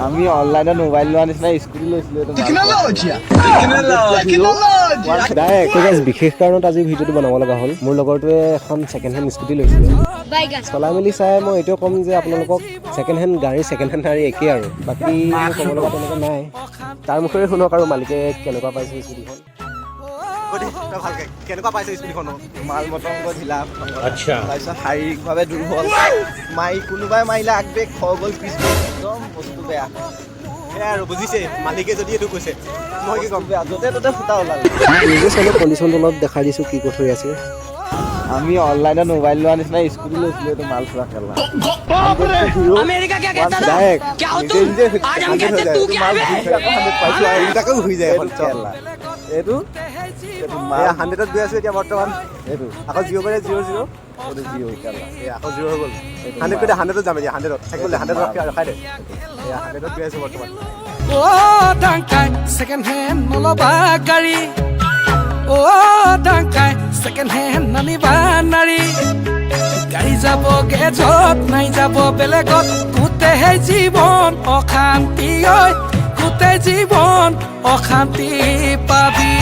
আমি অনলাইনত মোবাইল লোৱা নিচিনা স্কুটি লৈছিলোঁ বিশেষ কাৰণত আজি ভিডিঅ'টো বনাব লগা হ'ল। মোৰ লগৰটোৱে এখন ছেকেণ্ড হেণ্ড স্কুটি লৈছিলে। চলাই মেলি চাই মই এইটোৱে ক'ম যে আপোনালোকক ছেকেণ্ড হেণ্ড গাড়ী একেই আৰু বাকী ক'ব লগা তেনেকৈ নাই। তাৰ মুখেৰে শুনক আৰু মালিকে কেনেকুৱা পাইছে স্কুটিখন। কেনেকুৱা পাইছে স্কুটিখন? মাল মটংগ ঢিলা, তাৰপিছত শাৰীৰিকভাৱে দুৰ্বল, কোনোবাই মাৰিলে আগ ব্ৰেক হৈ গ'ল, পিছ ব্ৰেক একদম বস্তু বেয়া। সেয়াই আৰু বুজিছে, মালিকে যদি এইটো কৈছে মই কি ক'ম, বেয়া য'তে ত'তে ফুটা ওলালে। নিজে চাগে কণ্ডিশ্যনটো অলপ দেখাই দিছোঁ কি কথা হৈ আছে। আমি অনলাইনত মোবাইল লোৱা নিচিনা স্কুটি লৈছিলোঁ, এইটো মাল ফুৰা খেলা। এইটো 100ত গৈ আছো এতিয়া বৰ্তমান। এইটো আকৌ 0 পাৰে 0 0 এইটো 0 খেলা, আকৌ 0 হৈ গ'ল। 100 যাম এতিয়া, 100 থাকিলে 100 ৰখাই দে। 100ত গৈ আছো বৰ্তমান। ডাংকাই ছেকেণ্ড হেণ্ড নল'বা গাড়ী, ডাংকাই ছেকেণ্ড হেণ্ড নানিবা নাৰী। গাড়ী যাবগে য'ত নাই যাব বেলেগত, গোটেই জীৱন অশান্তি, গোটেই জীৱন অশান্তি পাবি।